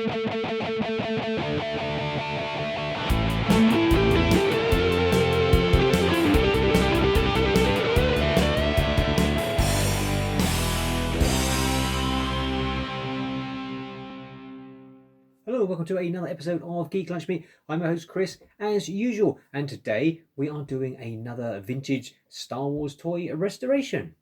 Hello, welcome to another episode of Geek Lunch Me. I'm your host Chris, as usual, and today we are doing another vintage Star Wars toy restoration.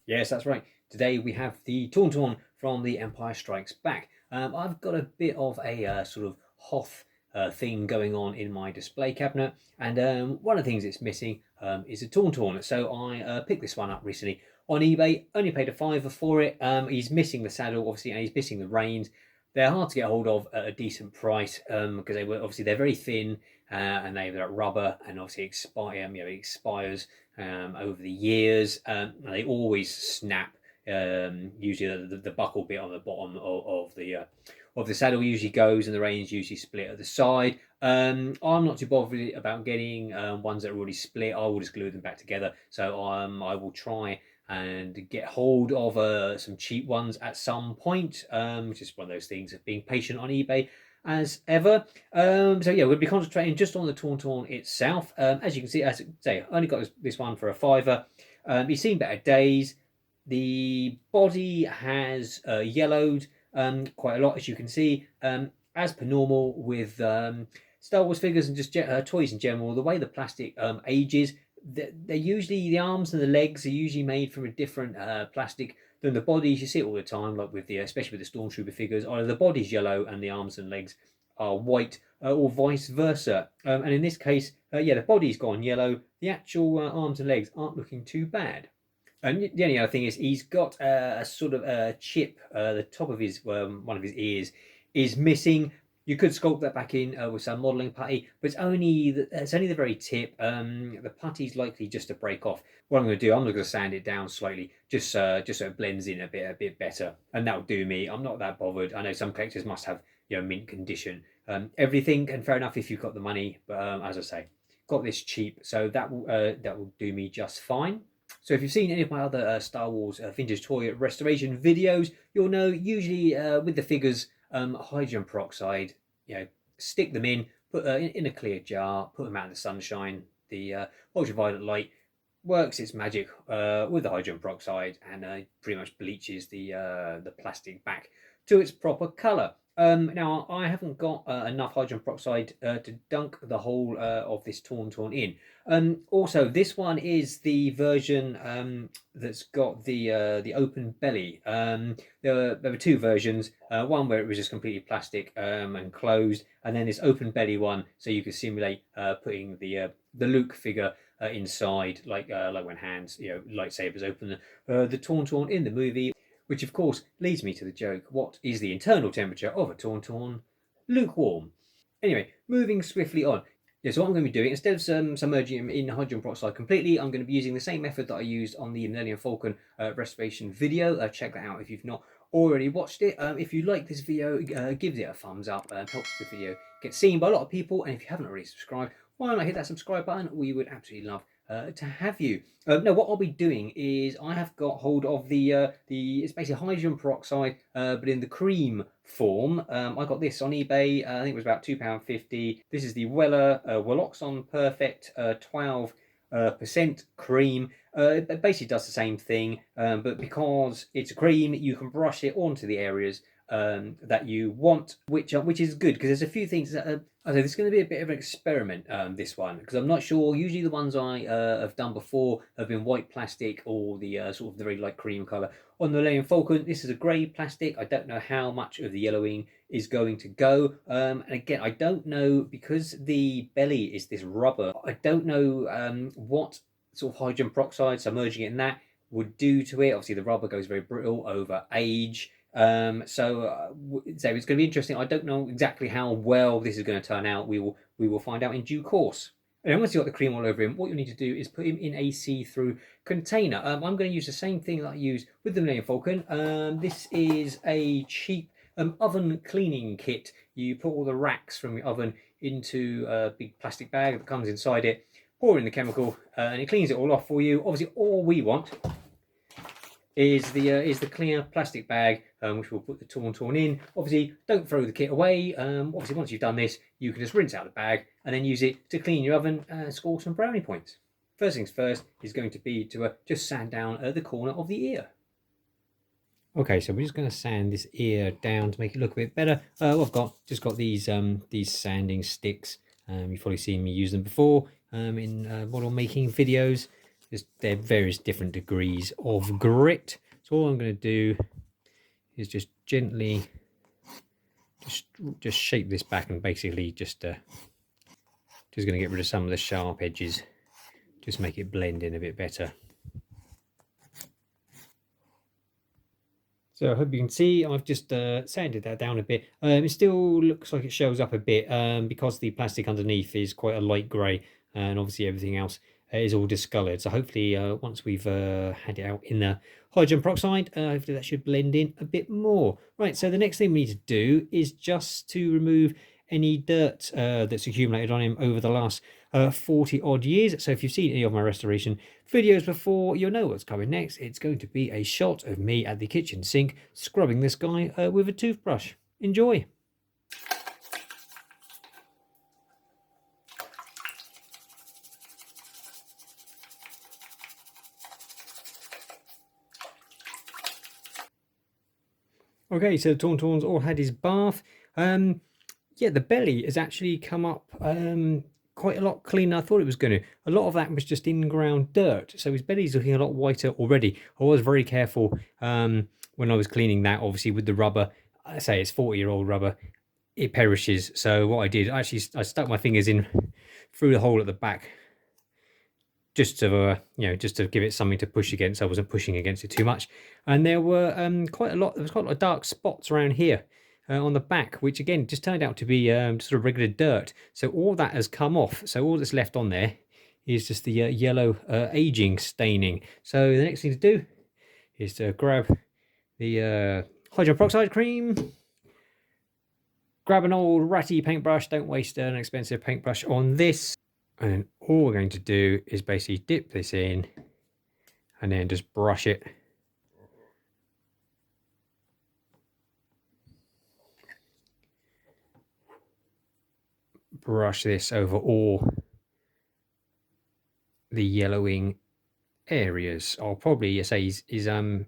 Yes, that's right. Today we have the Tauntaun from The Empire Strikes Back. I've got a bit of a sort of Hoth thing going on in my display cabinet, and one of the things it's missing is a Tauntaun. So I picked this one up recently on eBay. Only paid a fiver for it. He's missing the saddle, obviously, and he's missing the reins. They're hard to get hold of at a decent price because they're very thin and they're rubber and obviously it expires over the years. They always snap. Usually the buckle bit on the bottom of the saddle usually goes, and the reins usually split at the side. I'm not too bothered about getting ones that are already split. I will just glue them back together. So I will try and get hold of some cheap ones at some point. Which is one of those things of being patient on eBay as ever. So yeah, we'll be concentrating just on the Tauntaun itself. As you can see, as I say, I only got this one for a fiver. He's seen better days. The body has yellowed quite a lot, as you can see. As per normal with Star Wars figures and just toys in general, the way the plastic ages, they're usually, the arms and the legs are usually made from a different plastic than the bodies. You see it all the time, like with especially with the Stormtrooper figures. Either the body's yellow and the arms and legs are white, or vice versa. And in this case, yeah, the body's gone yellow. The actual arms and legs aren't looking too bad. And the only other thing is he's got a sort of a chip. The top of his one of his ears is missing. You could sculpt that back in with some modelling putty, but it's only the very tip. The putty's likely just to break off. What I'm going to do, I'm going to sand it down slightly, just so it blends in a bit better, and that'll do me. I'm not that bothered. I know some collectors must have mint condition everything, and fair enough if you've got the money. But as I say, got this cheap, so that will do me just fine. So if you've seen any of my other Star Wars vintage toy restoration videos, you'll know usually with the figures, hydrogen peroxide, stick them in, put in a clear jar, put them out in the sunshine. The ultraviolet light works its magic with the hydrogen peroxide and pretty much bleaches the plastic back to its proper colour. Now, I haven't got enough hydrogen peroxide to dunk the whole of this Tauntaun in. Also, this one is the version that's got the open belly. There were two versions. One where it was just completely plastic and closed, and then this open belly one, so you could simulate putting the Luke figure inside, like when hands, lightsabers open the Tauntaun in the movie. Which of course leads me to the joke, what is the internal temperature of a Tauntaun? Lukewarm. Anyway, moving swiftly on. Yeah, so what I'm going to be doing, instead of submerging him in hydrogen peroxide completely, I'm going to be using the same method that I used on the Millennium Falcon restoration video. Check that out if you've not already watched it. If you like this video, give it a thumbs up. Helps the video get seen by a lot of people. And if you haven't already subscribed, why not hit that subscribe button? We would absolutely love to have you. No, what I'll be doing is I have got hold of it's basically hydrogen peroxide, but in the cream form. I got this on eBay. I think it was about £2.50. This is the Weller Welloxon Perfect 12% cream. It basically does the same thing, but because it's a cream, you can brush it onto the areas that you want, which is good because there's a few things that I think it's going to be a bit of an experiment, this one, because I'm not sure. Usually the ones I have done before have been white plastic or the sort of the very light cream colour. On the Millennium Falcon, this is a grey plastic. I don't know how much of the yellowing is going to go. And again, I don't know, because the belly is this rubber, I don't know what sort of hydrogen peroxide, submerging it in that, would do to it. Obviously the rubber goes very brittle over age. So it's going to be interesting. I don't know exactly how well this is going to turn out. We will find out in due course. And once you've got the cream all over him, what you need to do is put him in a see-through container. I'm going to use the same thing that I use with the Millennium Falcon. This is a cheap oven cleaning kit. You put all the racks from your oven into a big plastic bag that comes inside it. pour in the chemical, and it cleans it all off for you. Obviously, all we want is the clear plastic bag, which we'll put the Tauntaun in. Obviously, don't throw the kit away. Obviously, once you've done this, you can just rinse out the bag and then use it to clean your oven and score some brownie points. First things first is going to be to just sand down the corner of the ear. Okay, so we're just going to sand this ear down to make it look a bit better. I've just got these sanding sticks. You've probably seen me use them before in model making videos. They're various different degrees of grit. So all I'm going to do is just gently just shape this back, and basically just going to get rid of some of the sharp edges, just make it blend in a bit better. So I hope you can see I've just sanded that down a bit. It still looks like it shows up a bit because the plastic underneath is quite a light grey, and obviously everything else is all discoloured. So hopefully once we've had it out in the hydrogen peroxide, hopefully that should blend in a bit more. Right, so the next thing we need to do is just to remove any dirt that's accumulated on him over the last 40 odd years. So if you've seen any of my restoration videos before, you'll know what's coming next. It's going to be a shot of me at the kitchen sink scrubbing this guy with a toothbrush. Enjoy. Okay, so the Tauntaun's all had his bath. Yeah, the belly has actually come up quite a lot cleaner than I thought it was going to. A lot of that was just in-ground dirt, so his belly's looking a lot whiter already. I was very careful when I was cleaning that, obviously with the rubber. I say it's 40-year-old rubber. It perishes. So what I did, I stuck my fingers in through the hole at the back, just to just to give it something to push against. I wasn't pushing against it too much, and there were quite a lot of dark spots around here on the back, which again just turned out to be sort of regular dirt. So all that has come off. So all that's left on there is just the yellow aging staining. So the next thing to do is to grab the hydrogen peroxide cream, grab an old ratty paintbrush. Don't waste an expensive paintbrush on this. And then all we're going to do is basically dip this in and then just brush it. Brush this over all the yellowing areas. I'll probably say his arms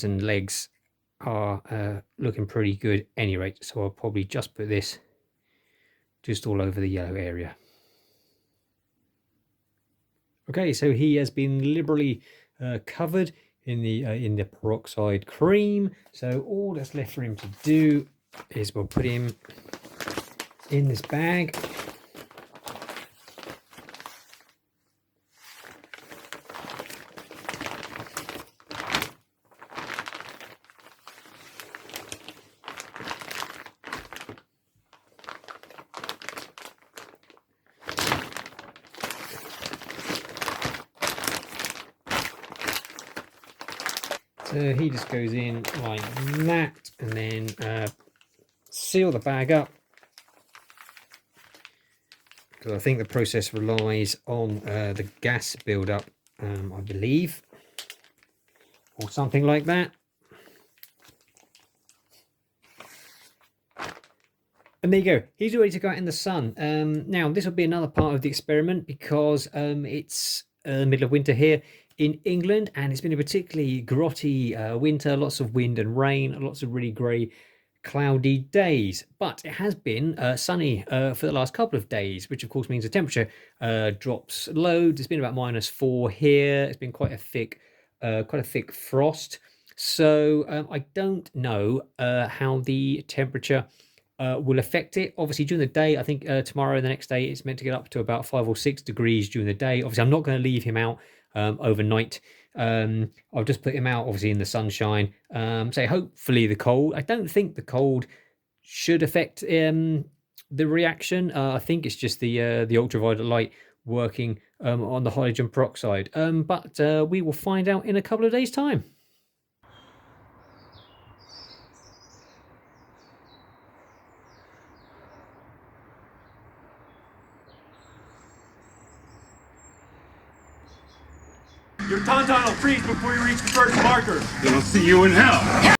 and legs are looking pretty good at any rate. So I'll probably just put this just all over the yellow area. Okay, so he has been liberally covered in the peroxide cream. So all that's left for him to do is we'll put him in this bag. So he just goes in like that, and then seal the bag up, because I think the process relies on the gas build-up, I believe, or something like that. And there you go. He's ready to go out in the sun. Now, this will be another part of the experiment because it's the middle of winter here in England, and it's been a particularly grotty winter, lots of wind and rain, lots of really grey, cloudy days. But it has been sunny for the last couple of days, which of course means the temperature drops loads. It's been about -4 here. It's been quite a thick frost. So I don't know how the temperature will affect it. Obviously during the day, I think tomorrow and the next day it's meant to get up to about 5 or 6 degrees during the day. Obviously I'm not going to leave him out overnight. I'll just put him out obviously in the sunshine. So hopefully the cold, I don't think the cold should affect the reaction. I think it's just the ultraviolet light working on the hydrogen peroxide, but we will find out in a couple of days time. Your Tauntaun will freeze before you reach the first marker. Then I'll see you in hell.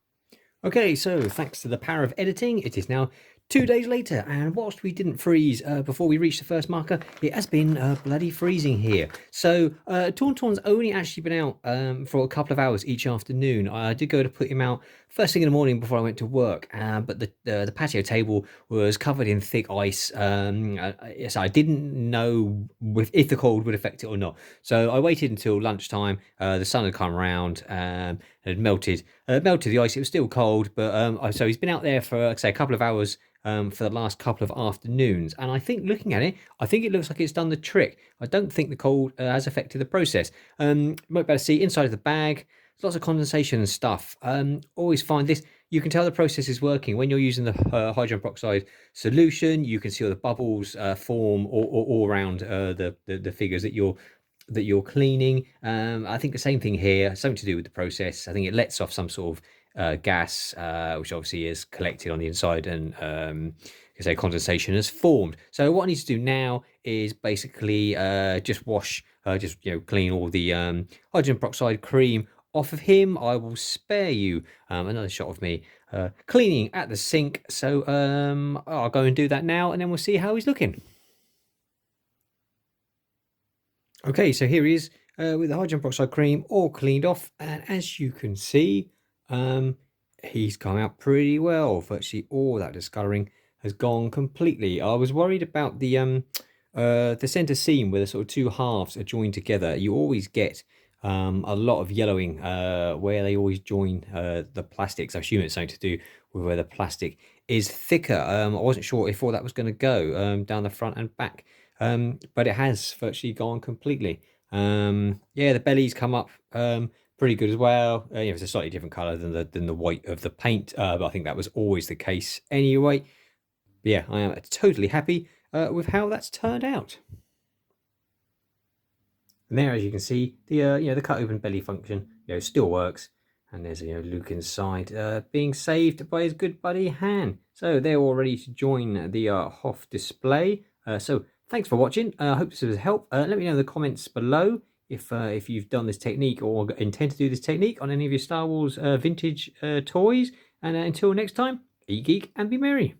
Okay, so thanks to the power of editing, it is now 2 days later, and whilst we didn't freeze before we reached the first marker, it has been bloody freezing here. So Tauntaun's only actually been out for a couple of hours each afternoon. I did go to put him out first thing in the morning before I went to work, but the patio table was covered in thick ice. So I didn't know if the cold would affect it or not. So I waited until lunchtime. The sun had come around and had melted the ice. It was still cold, but so he's been out there for, like I say, a couple of hours for the last couple of afternoons. And I think looking at it, I think it looks like it's done the trick. I don't think the cold has affected the process. You might be able to see inside of the bag, there's lots of condensation and stuff. Always find this. You can tell the process is working when you're using the hydrogen peroxide solution. You can see all the bubbles form all around the figures that you're cleaning. I think the same thing here, something to do with the process. I think it lets off some sort of gas, which obviously is collected on the inside, and say condensation has formed. So what I need to do now is basically just wash, clean all the hydrogen peroxide cream off of him. I will spare you another shot of me cleaning at the sink. So I'll go and do that now, and then we'll see how he's looking. Okay, so here he is with the hydrogen peroxide cream all cleaned off, and as you can see, he's come out pretty well. Virtually all that discoloring has gone completely. I was worried about the center seam where the sort of two halves are joined together. You always get a lot of yellowing where they always join the plastics. I assume it's something to do with where the plastic is thicker. I wasn't sure if all that was going to go down the front and back, but it has virtually gone completely. Yeah, the belly's come up pretty good as well. It's a slightly different color than the white of the paint, but I think that was always the case anyway. But yeah, I am totally happy with how that's turned out. And there, as you can see, the cut open belly function still works, and there's Luke inside being saved by his good buddy Han. So they're all ready to join the Hoth display. So thanks for watching. I hope this was a help. Let me know in the comments below if you've done this technique or intend to do this technique on any of your Star Wars vintage toys. And until next time, eat geek and be merry.